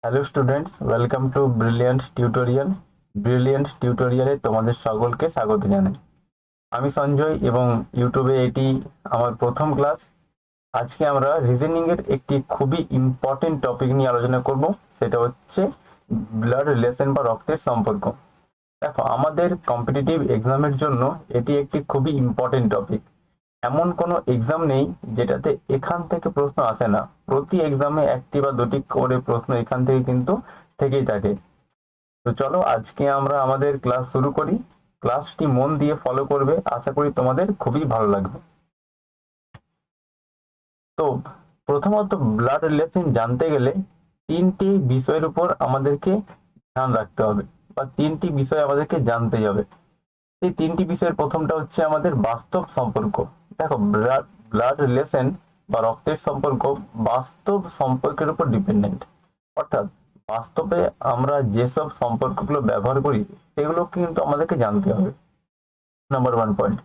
Hello students, welcome to brilliant tutorial. Brilliant টিউটোরিয়ালে তোমাদের সকলকে স্বাগত জানাই। আমি সঞ্জয় এবং ইউটিউবে এটি আমার প্রথম ক্লাস। আজকে আমরা রিজনিং এর একটি খুবই ইম্পর্টেন্ট টপিক নিয়ে আলোচনা করব। সেটা হচ্ছে ব্লাড রিলেশন বা রক্তের সম্পর্ক। দেখো, আমাদের কম্পিটিটিভ এক্সামের জন্য এটি একটি খুবই ইম্পর্টেন্ট টপিক। এমন কোনো এক্সাম নেই যেটাতে এখান থেকে প্রশ্ন আসে না। প্রতি এক্সামে একটি বা দুটি করে প্রশ্ন এখান থেকে কিন্তু থেকেই থাকে। তো চলো আজকে আমরা আমাদের ক্লাস শুরু করি। ক্লাসটি মন দিয়ে ফলো করবে, আশা করি তোমাদের খুবই ভালো লাগবে। তো প্রথমত ব্লাড রিলেশন জানতে গেলে তিনটি বিষয়ের উপর আমাদেরকে ধ্যান রাখতে হবে, বা তিনটি বিষয় আমাদেরকে জানতে হবে। এই তিনটি বিষয়ের প্রথমটা হচ্ছে আমাদের বাস্তব সম্পর্ক। দেখো, ব্লাড ব্লাড রিলেশন বা রক্তের সম্পর্ক বাস্তব সম্পর্কের উপর ডিপেন্ডেন্ট। অর্থাৎ বাস্তবে আমরা যেসব সম্পর্কগুলো ব্যবহার করি সেগুলো কিন্তু আমাদেরকে জানতে হবে। Number one point.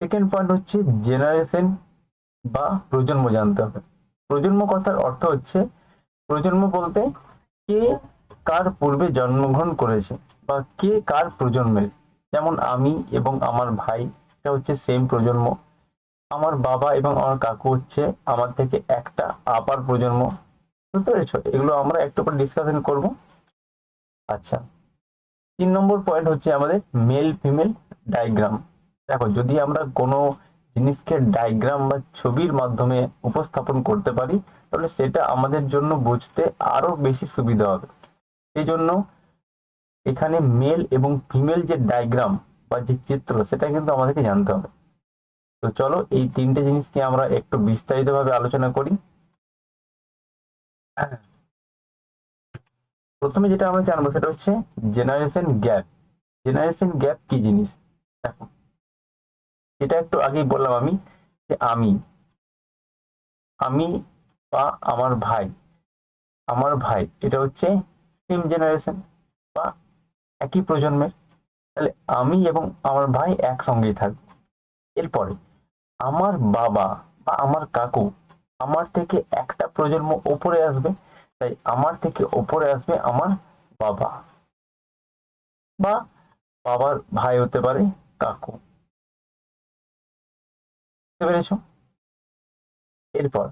Second point হচ্ছে জেনারেশন বা প্রজন্ম জানতে হবে। প্রজন্ম কথার অর্থ হচ্ছে, প্রজন্ম বলতে কে কার পূর্বে জন্মগ্রহণ করেছে বা কে কার প্রজন্মের। যেমন আমি এবং আমার ভাই, এটা হচ্ছে সেম প্রজন্ম। আমার বাবা এবং আমার কাকু হচ্ছে আমার থেকে একটা আপার প্রজন্ম। বুঝতে পেরেছো? এগুলো আমরা একটু পর ডিসকাশন করব। আচ্ছা, 3 নম্বর পয়েন্ট হচ্ছে আমাদের মেল ফিমেল ডায়াগ্রাম। দেখো, যদি আমরা কোনো জিনিসকে ডায়াগ্রাম বা ছবির মাধ্যমে উপস্থাপন করতে পারি তাহলে সেটা আমাদের জন্য বুঝতে আরো বেশি সুবিধা হবে। এই জন্য এখানে মেল এবং ফিমেল যে ডায়াগ্রাম বা যে চিত্র সেটা কিন্তু আমাদেরকে জানতে হবে। তো চলো এই তিনটে জিনিসকে আমরা একটু বিস্তারিতভাবে আলোচনা করি। প্রথমে যেটা আমরা জানবো সেটা হচ্ছে জেনারেশন গ্যাপ। জেনারেশন গ্যাপ কি জিনিস? দেখো, এটা একটু আগেই বললাম আমি, যে আমি আমি বা আমার ভাই এটা হচ্ছে সেম জেনারেশন বা একই প্রজন্মের। তাহলে আমি এবং আমার ভাই একসঙ্গেই থাকবে। এরপরে আমার বাবা বা আমার কাকু আমার থেকে একটা প্রজন্ম ওপরে আসবে, তাই আমার থেকে ওপরে আসবে আমার বাবা, বা বাবার ভাই হতে পারে কাকু। বুঝতে পেরেছো? এরপর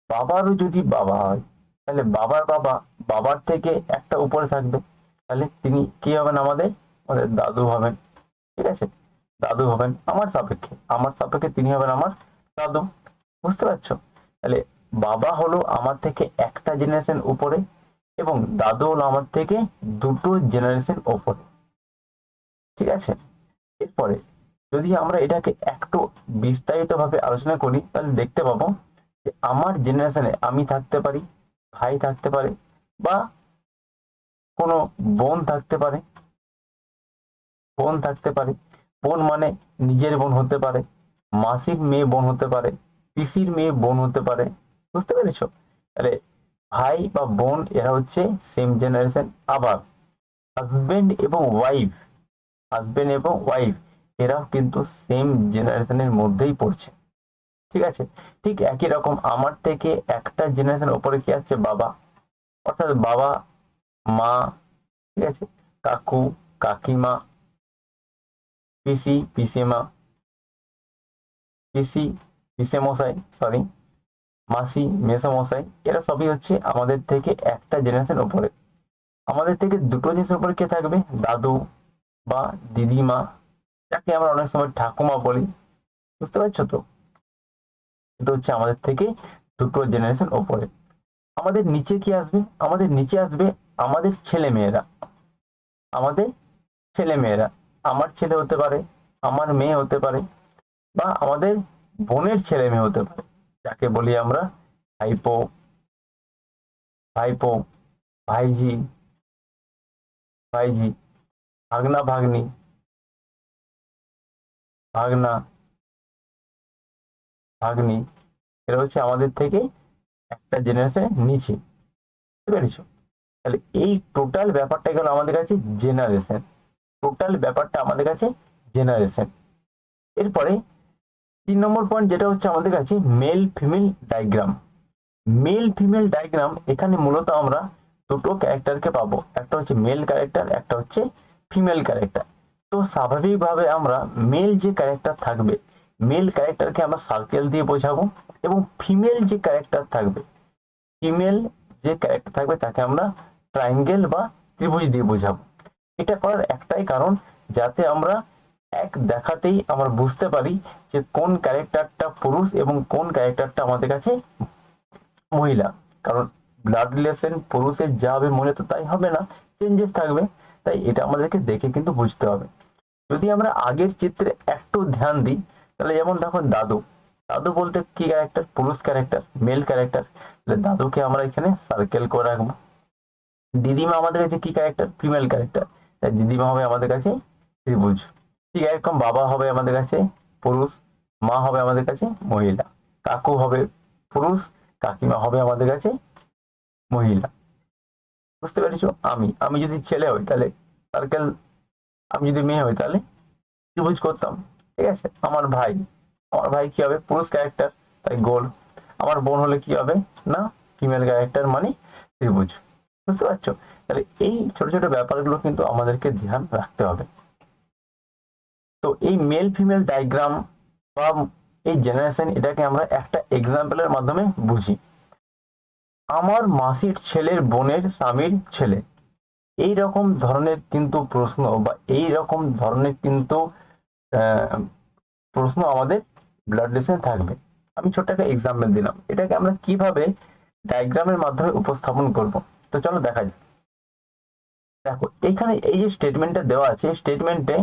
বাবারও যদি বাবা হয় তাহলে বাবার বাবা বাবার থেকে একটা উপরে থাকবে, তাহলে তিনি কি হবেন? আমাদের আমাদের দাদু হবেন। ঠিক আছে? দাদু হবেন আমার সাপেক্ষে তিনি হবেন আমার দাদু। বুঝতে পারছো? তাহলে বাবা হলো আমার থেকে একটা জেনারেশন উপরে এবং দাদু হলো আমার থেকে দুটো জেনারেশন উপরে। ঠিক আছে? এরপরে যদি আমরা এটাকে একটু বিস্তারিত ভাবে আলোচনা করি তাহলে দেখতে পাবো যে আমার জেনারেশনে আমি থাকতে পারি, ভাই থাকতে পারে, বা কোনো বোন থাকতে পারে। বোন থাকতে পারে বোন মানে নিজের বোন হতে পারে, মাসির মেয়ে বোন হতে পারে, পিসির মেয়ে বোন হতে পারে। বুঝতে পেরেছো? তাহলে ভাই বা বোন এরা হচ্ছে সেম জেনারেশন। আবার হাজবেন্ড এবং ওয়াইফ এরাও কিন্তু সেম জেনারেশনের মধ্যেই পড়ছে। ঠিক আছে? ঠিক একই রকম আমার থেকে একটা জেনারেশন উপরে কি আসছে? বাবা। অর্থাৎ বাবা, মা, ঠিক আছে, কাকু, কাকিমা, পিসি, পিসিমা, পিসি, পিসেমশাই, সরি, মাসি, মেসোমশাই, এরা সবই হচ্ছে আমাদের থেকে একটা জেনারেশন উপরে। আমাদের থেকে দুটো জেনারেশন উপরে কে থাকবে? দাদু বা দিদিমা, যাকে আমরা অনেক সময় ঠাকুমা বলি। বুঝতে পারছো তো? এটা হচ্ছে আমাদের থেকে দুটো জেনারেশন উপরে। আমাদের নিচে কি আসবে? আমাদের নিচে আসবে আমাদের ছেলে মেয়েরা। আমাদের ছেলে মেয়েরা, আমার ছেলে হতে পারে, আমার মেয়ে হতে পারে, বা আমাদের বোনের ছেলে মেয়ে হতে পারে, যাকে বলি আমরা ভাইপো, ভাইপো, ভাইজি, ভাইজি, ভাগনা, ভাগ্নি, ভাগনা, ভাগ্নি। এরা হচ্ছে আমাদের থেকে একটা জেনারেশন নিচে। বুঝতে পেরেছো? তাহলে এই টোটাল ব্যাপারটা গেল আমাদের কাছে জেনারেশন। টোটাল ব্যাপারটা আমাদের কাছে জেনারেশন। এরপরে 3 নম্বর পয়েন্ট যেটা হচ্ছে আমাদের কাছে male female diagram. Male female diagram, এখানে মূলত আমরা দুটো ক্যারেক্টারকে পাবো, একটা হচ্ছে মেল ক্যারেক্টার, একটা হচ্ছে ফিমেল ক্যারেক্টার। তো স্বাভাবিকভাবে আমরা মেল যে ক্যারেক্টার থাকবে, মেল ক্যারেক্টারকে আমরা সার্কেল দিয়ে বোঝাবো, এবং ফিমেল যে ক্যারেক্টার থাকবে, ফিমেল যে ক্যারেক্টার থাকবে তাকে আমরা ট্রায়াঙ্গেল বা ত্রিভুজ দিয়ে বোঝাবো। এটা করার একটাই কারণ, যাতে আমরা এক দেখাতেই আমরা বুঝতে পারি যে কোন ক্যারেক্টারটা পুরুষ এবং কোন ক্যারেক্টারটা আমাদের কাছে মহিলা। কারণ ব্লাড রিলেশন পুরুষের যা হবে মহিলা তো তাই হবে না, চেঞ্জেস থাকবে। তাই এটা আমাদেরকে দেখে কিন্তু বুঝতে হবে। যদি আমরা আগের চিত্রে একটু ধ্যান দিই, তাহলে যেমন দেখো দাদু, দাদু বলতে কি ক্যারেক্টার? পুরুষ ক্যারেক্টার, মেল ক্যারেক্টার। তাহলে দাদুকে আমরা এখানে সার্কেল করে রাখবো। দিদিমা আমাদের কাছে কি ক্যারেক্টার? ফিমেল ক্যারেক্টার, তাই দিদিমা হবে আমাদের কাছে ত্রিভুজ। ঠিক এরকম বাবা হবে আমাদের কাছে পুরুষ, মা হবে আমাদের কাছে মহিলা, কাকু হবে পুরুষ, কাকিমা হবে আমাদের কাছে মহিলা। বুঝতে পেরেছো? আমি আমি যদি ছেলে হই তাহলে সার্কেল, আমি যদি মেয়ে হই তাহলে ত্রিভুজ করতাম। ঠিক আছে। আমার ভাই, আমার ভাই কি হবে? পুরুষ ক্যারেক্টার, তাই গোল। আমার বোন হলে কি হবে? না, ফিমেল ক্যারেক্টার মানে ত্রিভুজ। বুঝতে পারছো? তাহলে এই ছোট ছোট ব্যাপারগুলো কিন্তু আমাদেরকে ধ্যান রাখতে হবে। তো এই মেল ফিমেল ডায়াগ্রাম বা এই জেনারেশন, এটাকে আমরা একটা এক্সাম্পলের মাধ্যমে বুঝি। আমার মাসির ছেলের বোনের স্বামীর ছেলে, এই রকম ধরনের কিন্তু প্রশ্ন বা এই রকম ধরনের কিন্তু প্রশ্ন আমাদের ব্লাড রিলেশনে থাকবে। আমি ছোট্ট একটা এক্সাম্পল দিলাম, এটাকে আমরা কিভাবে ডায়াগ্রামের মাধ্যমে উপস্থাপন করব। তো চলো দেখা যাক। দেখো এখানে এই যে স্টেটমেন্টটা দেওয়া আছে, স্টেটমেন্টে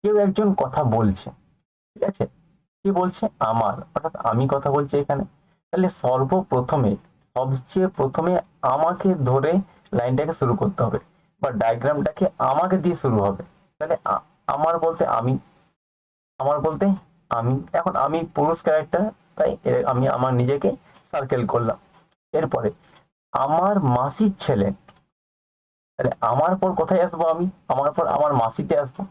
কেউ একজন কথা বলছে। ঠিক আছে, কি বলছে? আমার, অর্থাৎ আমি কথা বলছি এখানে। তাহলে সর্বপ্রথমে, সবচেয়ে প্রথমে আমাকে ধরে লাইনটাকে শুরু করতে হবে, বা ডায়াগ্রামটাকে আমাকে দিয়ে শুরু হবে। তাহলে আমার বলতে আমি, আমার বলতে আমি। এখন আমি পুরুষ ক্যারেক্টার, তাই আমি আমার নিজেকে সার্কেল করলাম। এরপরে আমার মাসির ছেলে, তাহলে আমার পর কোথায় আসবো? আমি আমার পর আমার মাসিতে আসবো।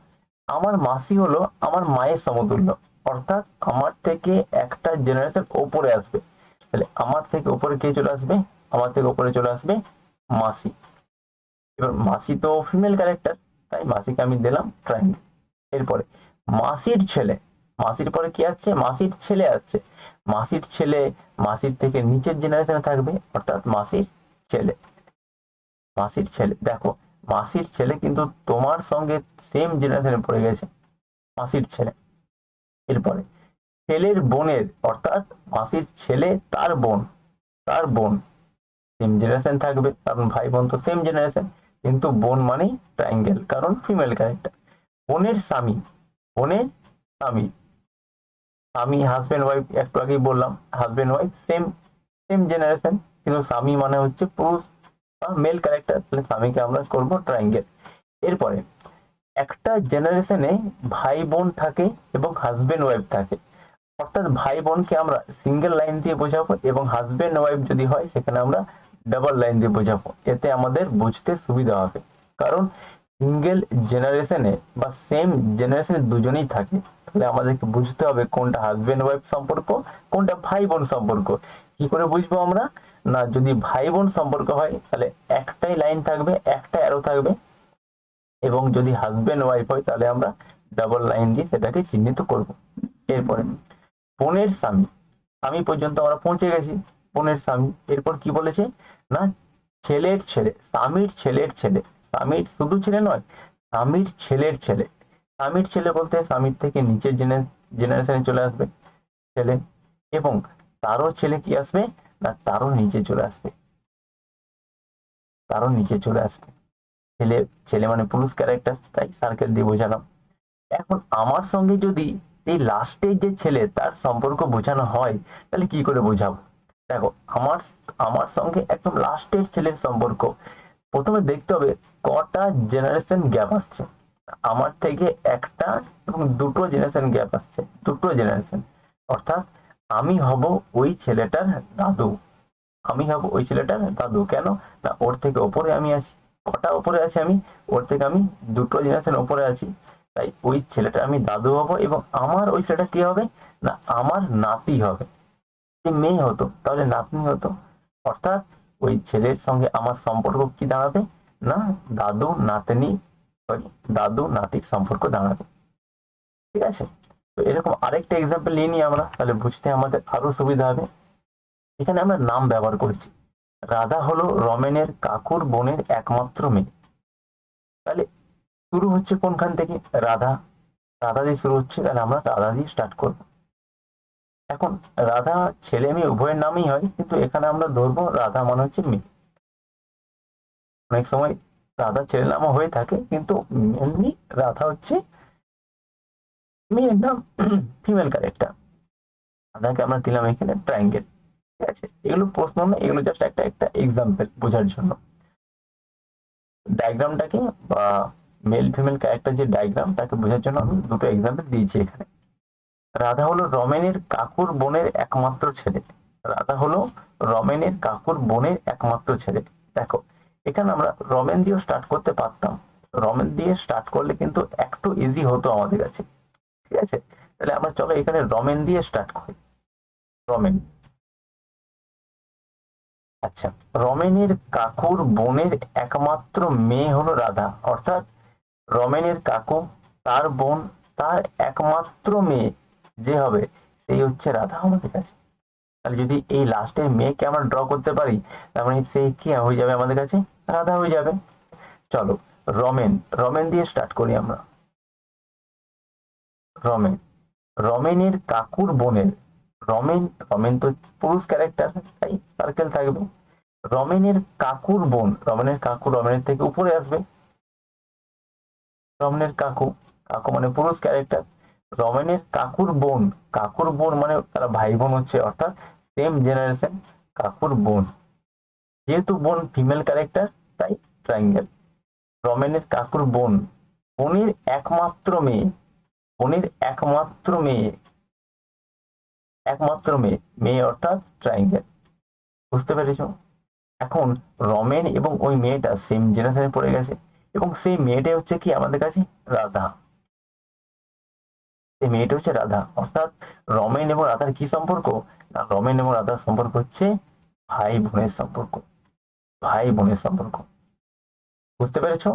আমার মাসি হলো আমার মায়ের সমতুল্য, অর্থাৎ আমার থেকে একটা জেনারেশন ওপরে আসবে। তাহলে আমার থেকে উপরে কে চলে আসবে? আমার থেকে উপরে চলে আসবে মাসি। এবার মাসি তো ফিমেল ক্যারেক্টার, তাই মাসিকে আমি দিলাম ট্রায়াঙ্গেল। এরপরে মাসির ছেলে, মাসির পরে কি আসছে? মাসির ছেলে আসছে। মাসির ছেলে মাসির থেকে নিচের জেনারেশনে থাকবে, অর্থাৎ মাসির ছেলে। মাসির ছেলে, দেখো মাসির ছেলে কিন্তু তোমার সঙ্গে সেম জেনারেশনে পড়ে গেছে, মাসির ছেলে। এরপরে ছেলের বোনের, অর্থাৎ মাসির ছেলে তার বোন, তার বোন সেম জেনারেশন থাকবে, কারণ ভাই বোন তো সেম জেনারেশন। কিন্তু বোন মানেই ট্রায়াঙ্গেল, কারণ ফিমেল ক্যারেক্টার। বোনের স্বামী, বোনের স্বামী, স্বামী হাজবেন্ড ওয়াইফ, একটু আগেই বললাম husband wife same same generation, কিন্তু স্বামী মানে হচ্ছে পুরুষ বা মেল ক্যারেক্টার, তাহলে স্বামীকে আমরা করবো ট্রায়াঙ্গেল। এরপরে একটা জেনারেশনে ভাই বোন থাকে এবং হাজবেন্ড ওয়াইফ থাকে, অর্থাৎ ভাই বোনকে আমরা সিঙ্গেল লাইন দিয়ে বোঝাবো, এবং হাজবেন্ড ওয়াইফ যদি হয় সেখানে আমরা ডাবল লাইন দিয়ে বোঝাবো। এতে আমাদের বুঝতে সুবিধা হবে, কারণ সিঙ্গেল জেনারেশনে বা সেম জেনারেশনে দুজনেই থাকে। তাহলে আমাদেরকে বুঝতে হবে কোনটা হাজবেন্ড ওয়াইফ সম্পর্ক, কোনটা ভাই বোন সম্পর্ক। কি করে বুঝবো আমরা? না, যদি ভাই বোন সম্পর্ক হয় তাহলে একটাই লাইন থাকবে, একটা অ্যারো থাকবে, এবং যদি হাজবেন্ড ওয়াইফ হয় তাহলে আমরা ডাবল লাইন দিয়ে সেটাকে চিহ্নিত করব। এরপরে বোনের স্বামী, স্বামী পর্যন্ত আমরা পৌঁছে গেছি, বোনের স্বামী। এরপর কি বলেছে? না, ছেলের ছেলে, স্বামীর ছেলের ছেলে, স্বামীর শুধু ছেলে নয়, স্বামীর ছেলের ছেলে। স্বামীর ছেলে বলতে স্বামীর থেকে নিচের জেনারেশনে চলে আসবে ছেলে, এবং তারও ছেলে কি আসবে? না, তারও নিচে চলে আসবে, তারও নিচে চলে আসবে। ছেলে, ছেলে মানে পুরুষ ক্যারেক্টার, তাই সার্কেল দিয়ে বোঝালাম। এখন আমার সঙ্গে যদি এই লাস্টের যে ছেলে তার সম্পর্ক বোঝানো হয়, তাহলে কি করে বোঝাবো? দেখো আমার আমার সঙ্গে একদম লাস্টের ছেলের সম্পর্ক, প্রথমে দেখতে হবে কটা জেনারেশন গ্যাপ আসছে। আমার থেকে একটা এবং দুটো জেনারেশন গ্যাপ আসছে, দুটো জেনারেশন, অর্থাৎ আমি হব ওই ছেলেটার দাদু। আমি হব ওই ছেলেটার দাদু। কেন? না, ওর থেকে ওপরে আমি আছি। কটা ওপরে আছি আমি? ওর থেকে আমি দুটো জেনারেশন ওপরে আছি, তাই ওই ছেলেটা আমি দাদু হব, এবং আমার ওই ছেলেটা কি হবে? না, আমার নাতি হবে। যদি মেয়ে হতো তাহলে নাতনি হতো। অর্থাৎ ওই ছেলের সঙ্গে আমার সম্পর্ক কি দাঁড়াবে, না দাদু নাতনি, সরি দাদু নাতির সম্পর্ক দাঁড়াবে। ঠিক আছে, তো এরকম আরেকটা এক্সাম্পল নিয়ে নিই আমরা, তাহলে বুঝতে আমাদের আরো সুবিধা হবে। এখানে আমরা নাম ব্যবহার করেছি। রাধা হলো রমেনের কাকুর বোনের একমাত্র মেয়ে। তাহলে শুরু হচ্ছে কোনখান থেকে, রাধা, রাধা দিয়ে শুরু হচ্ছে, তাহলে আমরা রাধা দিয়ে স্টার্ট করব। এখন রাধা ছেলে মেয়ে উভয়ের নামই হয়, কিন্তু এখানে আমরা ধরবো রাধা মানে হচ্ছে মেয়ে। অনেক সময় রাধা ছেলে নামও হয়ে থাকে, কিন্তু মেনলি রাধা হচ্ছে মেয়ের নাম, ফিমেল ক্যারেক্টার। রাধাকে আমরা দিলাম এখানে ট্রায়াঙ্গেল। ঠিক আছে, এগুলো প্রশ্ন না, এগুলো জাস্ট একটা একটা এক্সাম্পল বোঝার জন্য। ডায়াগ্রামটাকে বা মেল ফিমেল ক্যারেক্টার যে ডায়াগ্রাম, তাকে বোঝার জন্য আমি দুটো এক্সাম্পল দিয়েছি এখানে। রাধা হলো রমেনের কাকুর বোনের একমাত্র ছেলে। রাধা হলো রমেনের কাকুর বোনের একমাত্র ছেলে। দেখো, এখানে আমরা রমেন দিয়েও স্টার্ট করতে পারতাম। রমেন দিয়ে স্টার্ট করলে কিন্তু একটু ইজি হতো আমাদের কাছে। ঠিক আছে, তাহলে আমরা চলো এখানে রমেন দিয়ে স্টার্ট করি। রমেন, আচ্ছা, রমেনের কাকুর বোনের একমাত্র মেয়ে হলো রাধা, অর্থাৎ রমেনের কাকু, তার বোন, তার একমাত্র মেয়ে যে হবে সেই হচ্ছে রাধা আমাদের কাছে। তাহলে যদি এই লাস্টের মেয়েকে আমরা ড্র করতে পারি, তার মানে সে কি হয়ে যাবে আমাদের কাছে, রাধা হয়ে যাবে। চলো রমেন, রমেন দিয়ে স্টার্ট করি আমরা। রমেন, রমেনের কাকুর বোনের, রমেন, রমেন তো পুরুষ ক্যারেক্টার, তাই সার্কেল থাকবে। রমেনের কাকুর বোন, রমেনের কাকু রমেনের থেকে উপরে আসবে। রমেনের কাকু, কাকু মানে পুরুষ ক্যারেক্টার। রমেনের কাকুর বোন, কাকুর বোন মানে তারা ভাই বোন হচ্ছে, অর্থাৎ সেম জেনারেশন, কাকুর বোন। যেহেতু বোন ফিমেল ক্যারেক্টার, তাই ট্রায়াঙ্গেল। রমেনের কাকুর বোন, বোনের একমাত্র মেয়ে, বোনের একমাত্র মেয়ে, একমাত্র মেয়ে, মেয়ে অর্থাৎ ট্রায়াঙ্গেল। বুঝতে পেরেছো? এখন রমেন এবং ওই মেয়েটা সেম জেনারেশনে পড়ে গেছে, এবং সেই মেয়েটাই হচ্ছে কি আমাদের কাছে, রাধা। এই মেয়েটা হচ্ছে রাধা, অর্থাৎ রমেন এবং রাধার কি সম্পর্ক, না রমেন এবং রাধার সম্পর্ক হচ্ছে ভাই বোনের সম্পর্ক, ভাই বোনের সম্পর্ক। বুঝতে পেরেছো?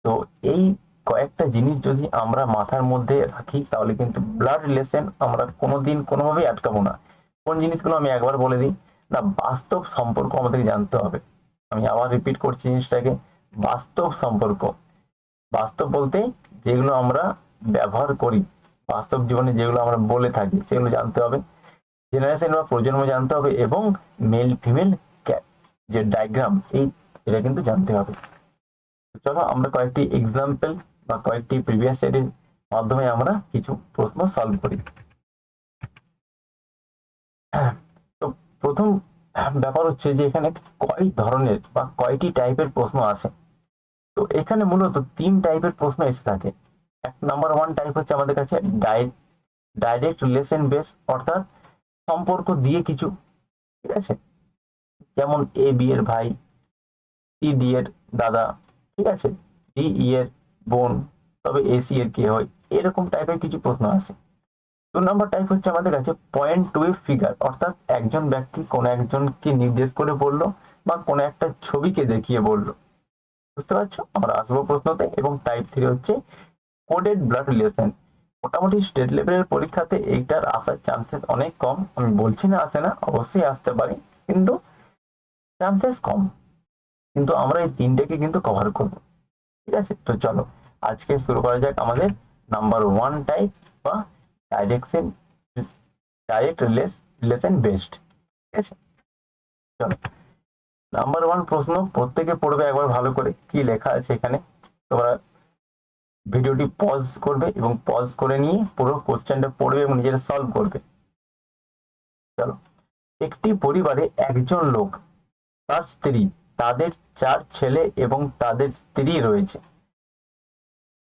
তো এই কয়েকটা জিনিস যদি আমরা মাথার মধ্যে রাখি, তাহলে কিন্তু ব্লাড রিলেশন আমরা কোনোদিন কোনোভাবেই আটকাবো না। কোন জিনিসগুলো আমি একবার বলে দিই, না বাস্তব সম্পর্ক আমাদেরকে জানতে হবে। আমি আবার রিপিট করছি জিনিসটাকে, বাস্তব সম্পর্ক। বাস্তব বলতে যেগুলো আমরা ব্যবহার করি, বাস্তব জীবনে যেগুলো আমরা বলে থাকি, সেগুলো জানতে হবে। জেনারেশন বা প্রজন্ম জানতে হবে, এবং মেল ফিমেল যে ডায়াগ্রাম, এই এটা কিন্তু জানতে হবে। চলো আমরা কয়েকটি এক্সাম্পল বা কয়েকটি প্রিভিয়াস স্টাডির মাধ্যমে আমরা কিছু প্রশ্ন সলভ করি। তো প্রথম ব্যাপার হচ্ছে যে এখানে কয় ধরনের বা কয়টি টাইপের প্রশ্ন আসে। তো এখানে মূলত 3 টাইপের প্রশ্ন এসে থাকে। এক নাম্বার 1 টাইপ হচ্ছে আমাদের কাছে ডাইরেক্ট রিলেশন বেস, অর্থাৎ সম্পর্ক দিয়ে কিছু। ঠিক আছে, যেমন এ বি এর ভাই, সি ডি এর দাদা, ঠিক আছে, ডি ই এর বোন, তবে এ সি এর কে হয়, এরকম টাইপের কিছু প্রশ্ন আসে। 2 নম্বর টাইপ হচ্ছে আমাদের কাছে পয়েন্ট টু এ ফিগার, অর্থাৎ একজন ব্যক্তি কোনো একজনকে নির্দেশ করে বললো বা কোনো একটা ছবিকে দেখিয়ে বললো। বুঝতে পারছো? আমরা আসবো প্রশ্নতে। এবং টাইপ 3 হচ্ছে কোডেড ব্লাড রিলেশন। মোটামুটি স্টেট লেভেলের পরীক্ষাতে এইটার আসার চান্সেস অনেক কম। আমি বলছি না আসে না, অবশ্যই আসতে পারে, কিন্তু চান্সেস কম। কিন্তু আমরা এই 3টেকে কিন্তু কভার করব। ঠিক আছে, তো চলো আজকে শুরু করা যাক আমাদের নাম্বার 1 টাইপ বা ডাইরেকশন ডাইরেক্ট রিলেশন বেসড। ঠিক আছে, চলো নাম্বার 1 প্রশ্ন প্রত্যেকে পড়বে একবার ভালো করে, কি লেখা আছে এখানে। তোমরা ভিডিওটি পজ করবে এবং পজ করে নিয়ে পুরো কোশ্চেনটা পড়বে এবং নিজেরা সলভ করবে। চলো, একটি পরিবারে একজন লোক, তার স্ত্রী, তাদের 4 ছেলে এবং তাদের স্ত্রী রয়েছে।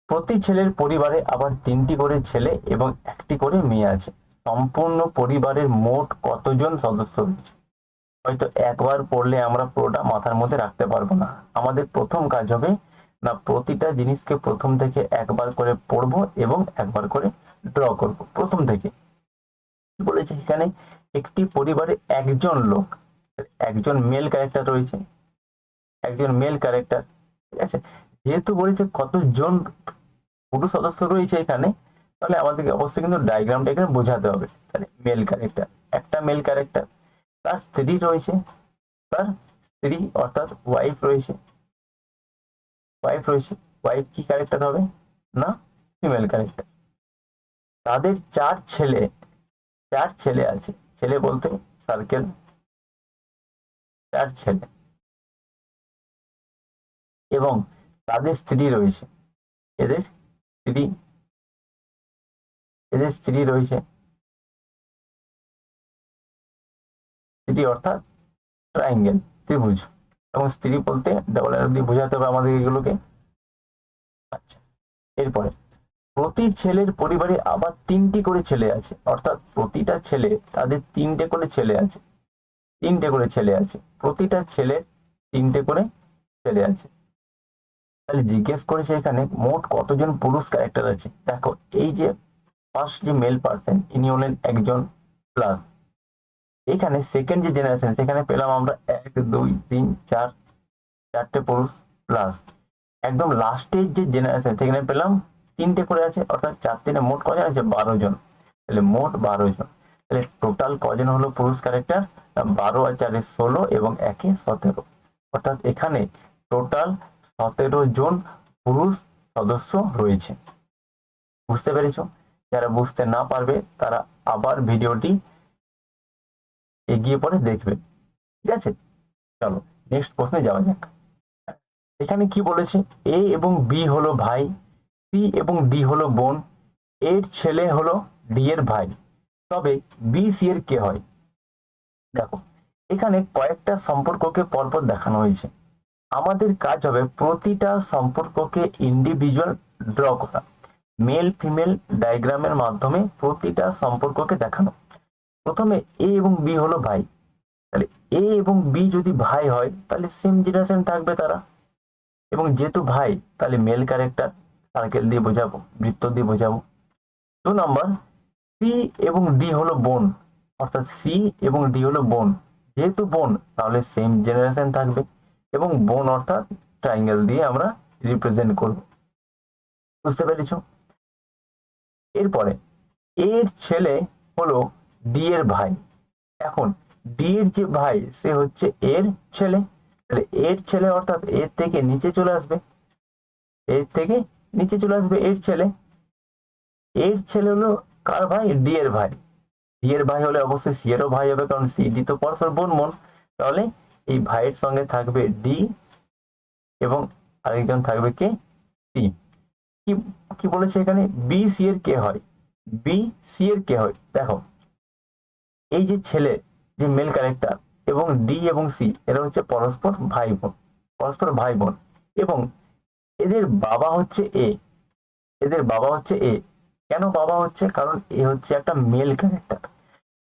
প্রতি ছেলের পরিবারে আবার 3টি করে ছেলে এবং 1টি করে মেয়ে আছে। সম্পূর্ণ পরিবারের মোট কতজন সদস্য রয়েছে? হয়তো একবার পড়লে আমরা পুরোটা মাথার মধ্যে রাখতে পারবো না। আমাদের প্রথম কাজ হবে, না প্রতিটা জিনিসকে প্রথম থেকে একবার করে পড়বো এবং একবার করে ড্র করব। প্রথম থেকে বলেছে এখানে একটি পরিবারে একজন লোক, একজন মেল ক্যারেক্টার রয়েছে, একজন মেল ক্যারেক্টার, ঠিক আছে। যেহেতু বলেছে কতজন পুরুষ সদস্য রয়েছে এখানে, তাহলে আমাদেরকে অবশ্যই কিন্তু ডায়াগ্রামটা এখানে বোঝাতে হবে। তাহলে মেল ক্যারেক্টার, একটা মেল ক্যারেক্টার, তার স্ত্রী রয়েছে, তার স্ত্রী অর্থাৎ ওয়াইফ রয়েছে, ওয়াইফ রয়েছে। ওয়াইফ কি ক্যারেক্টার হবে না, ফিমেল ক্যারেক্টার। তাদের চার ছেলে, চার ছেলে আছে, ছেলে বলতে সার্কেল, চার ছেলে, এবং তাদের স্ত্রী রয়েছে, এদের স্ত্রী, এদের স্ত্রী রয়েছে, স্ত্রী অর্থাৎ ট্রায়াঙ্গেল, ত্রিভুজ। এবং স্ত্রী বলতে ডবল অ্যারো দিয়ে বোঝাতে হবে আমাদের এগুলোকে। আচ্ছা, এরপরে প্রতি ছেলের পরিবারে আবার তিনটি করে ছেলে আছে, অর্থাৎ প্রতিটা ছেলে তাদের তিনটে করে ছেলে আছে, তিনটে করে ছেলে আছে, প্রতিটা ছেলের তিনটে করে ছেলে আছে। তাহলে জিজ্ঞেস করেছে এখানে মোট কতজন পুরুষ ক্যারেক্টার আছে। দেখো এই যে ফার্স্ট যে মেল পার্সন ইনি হলেন একজন, প্লাস এখানে সেকেন্ড যে জেনারেশন সেখানে পেলাম আমরা 1 2 3 4, চারটে পুরুষ, প্লাস একদম লাস্টের যে জেনারেশন সেখানে পেলাম তিনটে করে আছে, অর্থাৎ 4 3 মোট কজন আছে 12 জন। তাহলে মোট 12 জন। তাহলে টোটাল কজন হলো পুরুষ ক্যারেক্টার, 12 আর 4 16 এবং 1 17, অর্থাৎ এখানে টোটাল 17 জন পুরুষ সদস্য রয়েছে। বুঝতে পেরেছো? যারা বুঝতে না পারবে তারা আবার ভিডিওটি এগিয়ে পরে দেখবে, ঠিক আছে। চলো নেক্সট প্রশ্নে যাওয়া যাক। এখানে কি বলেছে, এ এবং বি হলো ভাই, সি এবং ডি হলো বোন, এর ছেলে হলো ডি এর ভাই, তবে বি সি এর কে হয়। দেখো এখানে কয়েকটা সম্পর্ককে পরপর দেখানো হয়েছে, আমাদের কাজ হবে প্রতিটা সম্পর্ককে ইন্ডিভিজুয়াল ড্র করা, মেল ফিমেল ডায়াগ্রামের মাধ্যমে প্রতিটা সম্পর্ককে দেখানো। প্রথমে এ এবং বি হলো ভাই, তাহলে এ এবং বি যদি ভাই হয় তাহলে সেম জেনারেশন থাকবে তারা, এবং যেহেতু ভাই তাহলে মেল ক্যারেক্টার, সার্কেল দিয়ে বোঝাবো, বৃত্ত দিয়ে বোঝাবো। 2 নম্বর, সি এবং ডি হলো বোন, অর্থাৎ সি এবং ডি হলো বোন, যেহেতু বোন তাহলে সেম জেনারেশন থাকবে, এবং বোন অর্থাৎ ট্রায়াঙ্গেল দিয়ে আমরা রিপ্রেজেন্ট করব। বুঝতে পেরেছো? এরপরে এর ছেলে হলো ডি এর ভাই, এখন ডি এর যে ভাই সে হচ্ছে এর ছেলে, তাহলে এর ছেলে অর্থাৎ এর থেকে নিচে চলে আসবে, এর থেকে নিচে চলে আসবে এর ছেলে। এর ছেলে হলো কার ভাই, ডি এর ভাই, ডি এর ভাই হলে অবশ্যই সি এরও ভাই হবে, কারণ সি ডি তো পরস্পর বোন বোন। তাহলে এই ভাইয়ের সঙ্গে থাকবে ডি এবং আরেকজন থাকবে কে, সি। কি কি বলেছে এখানে, বি সি এর কে হয়, বি সি এর কে হয়। দেখো এই যে ছেলে যে মেল ক্যারেক্টার এবং ডি এবং সি এরা হচ্ছে পরস্পর ভাই বোন, পরস্পর ভাই বোন, এবং এদের বাবা হচ্ছে এ, এদের বাবা হচ্ছে এ। কেন বাবা হচ্ছে, কারণ এ হচ্ছে একটা মেল ক্যারেক্টার,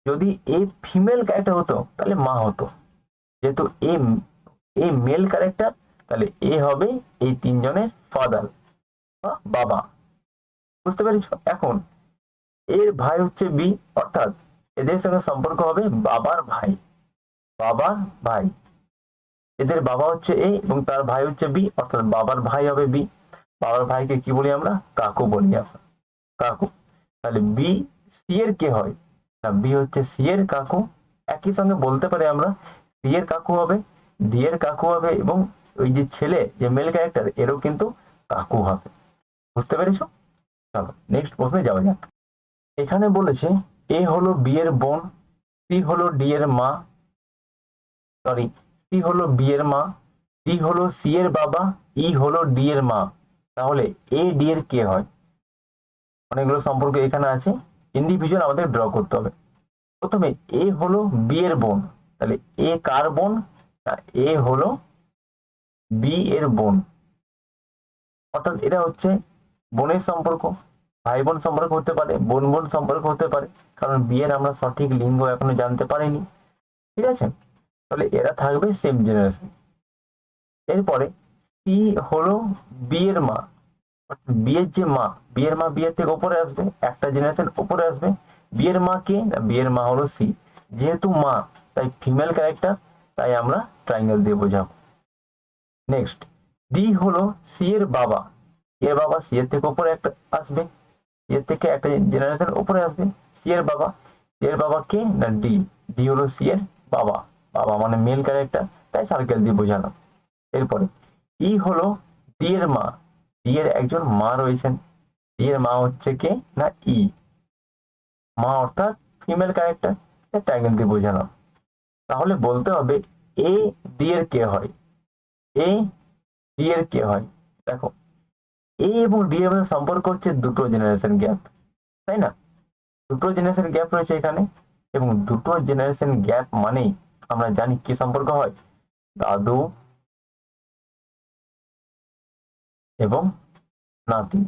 যদি এ ফিমেল ক্যারেক্টার হতো তাহলে মা হতো, যেহেতু এ এ মেল ক্যারেক্টার তাহলে এ হবে এই তিনজনের ফাদার বা বাবা। বুঝতে পেরেছো? এখন এর ভাই হচ্ছে বি, অর্থাৎ এদের সঙ্গে সম্পর্ক হবে বাবার ভাই, বাবার ভাই। এদের বাবা হচ্ছে এ এবং তার ভাই হচ্ছে বি, অর্থাৎ বাবার ভাই হবে বি। বাবার ভাইকে কি বলি আমরা, কাকু বলি আমরা, কাকু। তাহলে বি সি এর কে হয় না, বি হচ্ছে সি এর কাকু। একই সঙ্গে বলতে পারি আমরা সি এর কাকু হবে, ডি এর কাকু হবে, এবং ওই যে ছেলে যে মেল ক্যারেক্টার এরও কিন্তু কাকু হবে। বুঝতে পেরেছো? চলো নেক্সট প্রশ্নে যাওয়া যাক। এখানে বলেছে এ হলো বি এর বোন, সি হলো ডি এর মা, সরি সি হলো বি এর মা, ডি হলো সি এর বাবা, ই হলো ডি এর মা, তাহলে এ ডি এর কে হয়। অনেকগুলো সম্পর্ক এখানে আছে, ইন্ডিভিজুয়াল আমাদের ড্র করতে হবে। প্রথমে এ হলো বি এর বোন, তাহলে এ কার বোন, এ হলো বি এর বোন, অর্থাৎ এটা হচ্ছে বোনের সম্পর্ক, ভাই বোন সম্পর্ক হতে পারে, বোন বোন সম্পর্ক হতে পারে, কারণ বিয়ের আমরা সঠিক লিঙ্গ এখনো জানতে পারিনি, ঠিক আছে। তাহলে এরা থাকবে সেম জেনারেশন। এরপরে সি হলো বিয়ের মা, বিয়ের যে মা, বিয়ের মা বিয়ের থেকে উপরে আসবে, একটা জেনারেশন উপরে আসবে। বিয়ের মা কে, বিয়ের মা হলো সি, যেহেতু মা তাই ফিমেল ক্যারেক্টার, তাই আমরা ট্রায়াঙ্গেল দিয়ে বোঝাবো। নেক্সট, ডি হলো সি এর বাবা। এর বাবা সি এর থেকে উপরে একটা আসবে, এর থেকে একটা জেনারেশন উপরে আসবে। সি এর বাবা, এর বাবা কে না ডি, ডি হলো সি এর বাবা, বাবা মানে মেল ক্যারেক্টার, তাই সার্কেল দিয়ে বোঝালাম। এরপরে ই হলো ডি এর মা, ডি এর একজন মা রয়েছেন, ডি এর মা হচ্ছে কে না ই, মা অর্থাৎ ফিমেল ক্যারেক্টার, ট্রায়াঙ্গেল দিয়ে বোঝালাম। তাহলে বলতে হবে এ ডি এর কে হয়, এ ডি এর কে হয়। দেখো এ এবং ডি এর মধ্যে সম্পর্ক হচ্ছে দুটো জেনারেশন গ্যাপ, তাই না? দুটো জেনারেশন গ্যাপ রয়েছে এখানে, এবং দুটো জেনারেশন গ্যাপ মানেই আমরা জানি কি সম্পর্ক হয়, দাদু এবং নাতি,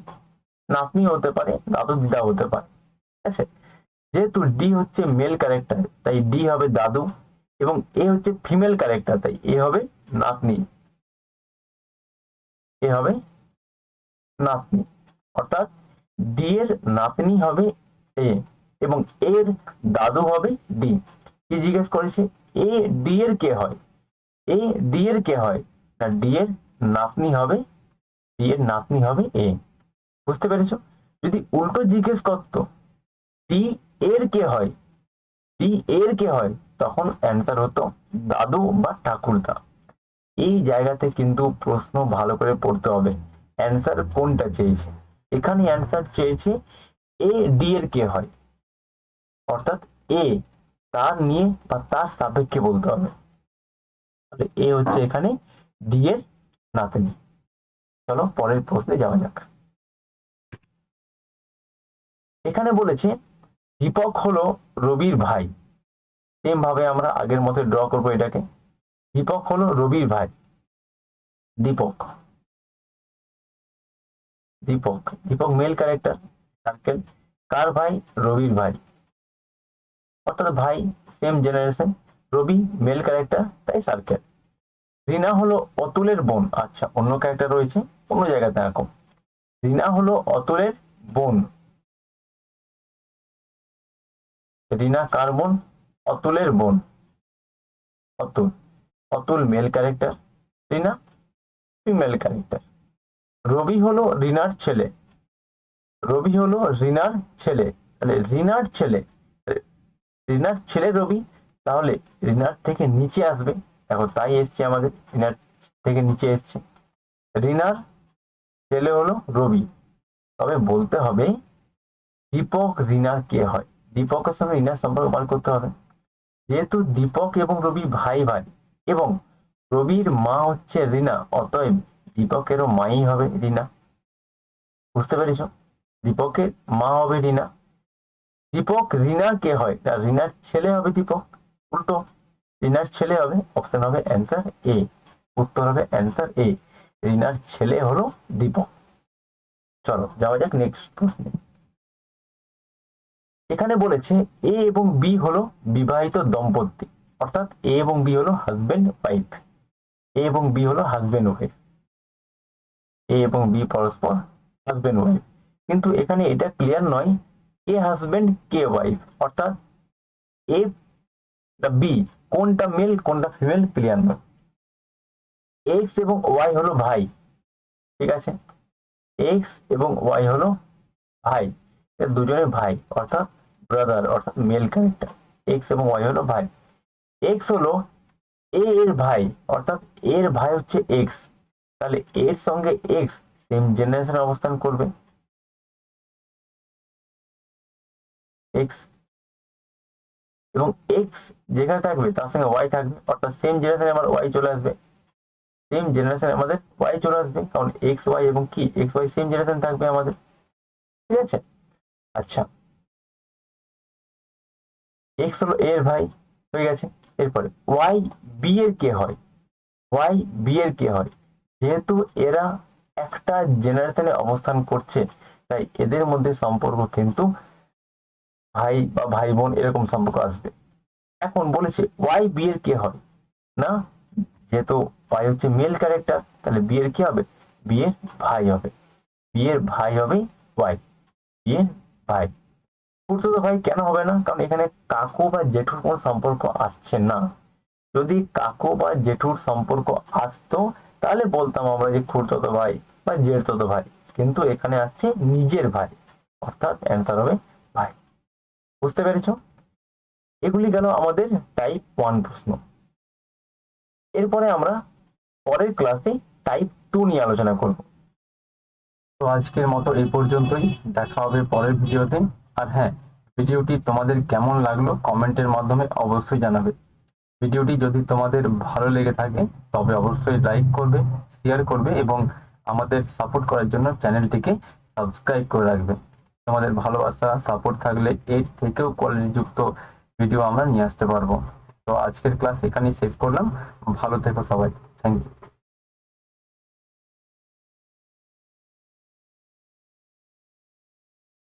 নাতনি হতে পারে, দাদু দিদা হতে পারে, ঠিক আছে? যেহেতু ডি হচ্ছে মেল ক্যারেক্টার তাই ডি হবে দাদু, এবং এ হচ্ছে ফিমেল ক্যারেক্টার তাই এ হবে নাতনি, এ হবে নাতনি, অর্থাৎ ডি এর নাতনি হবে এ এবং এর দাদু হবে ডি। কি জিজ্ঞেস করেছে, এ ডি এর কে হয়, এ ডি এর কে হয় না ডি এর নাতনি হবে, ডি এর নাতনি হবে এ। বুঝতে পেরেছো? যদি উল্টো জিজ্ঞেস করতো ডি এর কে হয়, ডি এর কে হয়, তখন অ্যান্সার হতো দাদু বা ঠাকুরদা। এই জায়গাতে কিন্তু প্রশ্ন ভালো করে পড়তে হবে, অ্যান্সার কোনটা চেয়েছে। এখানে অ্যান্সার চেয়েছে এ ডি এর কে হয়, অর্থাৎ এ তার নিয়ে বা তার সাপেক্ষে বলতে হবে। তাহলে এ হচ্ছে এখানে ডি এর নাতনি। চলো পরের প্রশ্নে যাওয়া যাক। এখানে বলেছে দীপক হলো রবির ভাই। সেম ভাবে আমরা আগের মতো ড্র করবো এটাকে। দীপক হলো রবির ভাই, Deepak, Deepak, Deepak male character, circle. কার ভাই? রবির ভাই, অর্থাৎ ভাই same generation, Rabi male character তাই সার্কেল। রিনা হলো অতুলের বোন, আচ্ছা অন্য ক্যারেক্টার রয়েছে অন্য জায়গাতে আঁকো। রিনা হলো অতুলের বোন, রিনা কার বোন? অতুলের বোন, অতুল, অতুল মেল ক্যারেক্টার, রিনা ফিমেল ক্যারেক্টার। রবি হলো রিনার ছেলে, রবি হলো রিনার ছেলে, তাহলে রিনার ছেলে, রিনার ছেলে রবি, তাহলে রিনার থেকে নিচে আসবে, দেখো তাই এসছে আমাদের, রিনার থেকে নিচে এসছে। রিনার ছেলে হলো রবি, তবে বলতে হবে দীপক রিনার কে হয়, দীপকের সঙ্গে রিনার সম্পর্ক বার করতে হবে। যেহেতু দীপক এবং রবি ভাই ভাই এবং রবির মা হচ্ছে রিনা, অতএব দীপকেরও মাই হবে রিনা। বুঝতে পেরেছ? দীপকের মা হবে রিনা। দীপক রিনার কে হয়, না রিনার ছেলে হবে দীপক, উল্টো রিনার ছেলে হবে, অপশন হবে অ্যান্সার এ, উত্তর হবে অ্যান্সার এ, রিনার ছেলে হলো দীপক। চলো যাওয়া যাক নেক্সট প্রশ্নে। এখানে বলেছে এ এবং বি হলো বিবাহিত দম্পতি, অর্থাৎ এ এবং বি হলো হাজবেন্ড ওয়াইফ, এ এবং বি হলো হাজবেন্ড ওয়াইফ, এ এবং বি পরস্পর হাজবেন্ড ওয়াইফ। কিন্তু এখানে এটা ক্লিয়ার নয় কে হাজবেন্ড কে ওয়াইফ, অর্থাৎ এ বি কোনটা মেল কোনটা ফিমেল ক্লিয়ার নয়। এক্স এবং ওয়াই হলো ভাই, ঠিক আছে, এক্স এবং ওয়াই হলো ভাই, এর দুজনে ভাই অর্থাৎ ব্রাদার, অর্থাৎ মেল ক্যারেক্টার, এক্স এবং ওয়াই হলো ভাই। এক্স হলো এ এর ভাই, অর্থাৎ এর ভাই হচ্ছে এক্স, তাহলে এর সঙ্গে এক্স সেম জেনারেশনে অবস্থান করবে, এক্স এবং এক্স যেখানে থাকবে তার সঙ্গে ওয়াই থাকবে, অর্থাৎ সেম জেনারেশনে আমার ওয়াই চলে আসবে, সেম জেনারেশনে আমাদের ওয়াই চলে আসবে, কারণ এক্স ওয়াই এবং কি এক্স ওয়াই সেম জেনারেশন থাকবে আমাদের, ঠিক আছে। আচ্ছা, এক্স হলো এর ভাই হয়ে গেছে। এরপরে ওয়াই বি এর কে হয়, ওয়াই বি এর কে হয়, যেহেতু এরা একটা জেনারেশনে অবস্থান করছে তাই এদের মধ্যে সম্পর্ক কিন্তু ভাই বা ভাই বোন এরকম সম্পর্ক আসবে। এখন বলেছে ওয়াই বি এর কে হয়, না যেহেতু ওয়াই হচ্ছে মেল ক্যারেক্টার তাহলে বি এর কি হবে, বি এর ভাই হবে, বি এর ভাই হবে ওয়াই, বি এর ভাই। খুড়তুতো ভাই কেন হবে না, কারণ এখানে কাকু বা জেঠুর কোনো সম্পর্ক আসছে না, যদি কাকু বা জেঠুর সম্পর্ক আসতো তাহলে বলতাম আমরা যে খুড়তো ভাই বা জেঠতো ভাই, কিন্তু এখানে আসছে নিজের ভাই, অর্থাৎ অ্যান্সার হবে ভাই। বুঝতে পেরেছো? এগুলি গেল আমাদের টাইপ 1 প্রশ্ন। এরপরে আমরা পরের ক্লাসে টাইপ 2 নিয়ে আলোচনা করব। তো আজকের মতো এই পর্যন্তই, দেখা হবে পরের ভিডিওতে। আর হ্যাঁ, ভিডিওটি তোমাদের কেমন লাগলো কমেন্টের মাধ্যমে অবশ্যই জানাবে। ভিডিওটি যদি তোমাদের ভালো লেগে থাকে তবে অবশ্যই লাইক করবে, শেয়ার করবে এবং আমাদের সাপোর্ট করার জন্য চ্যানেলটিকে সাবস্ক্রাইব করে রাখবে। তোমাদের ভালোবাসা সাপোর্ট থাকলে এর থেকেও কোয়ালিটিযুক্ত ভিডিও আমরা নিয়ে আসতে পারবো। তো আজকের ক্লাস এখানেই শেষ করলাম। ভালো থেকো সবাই। Thank you.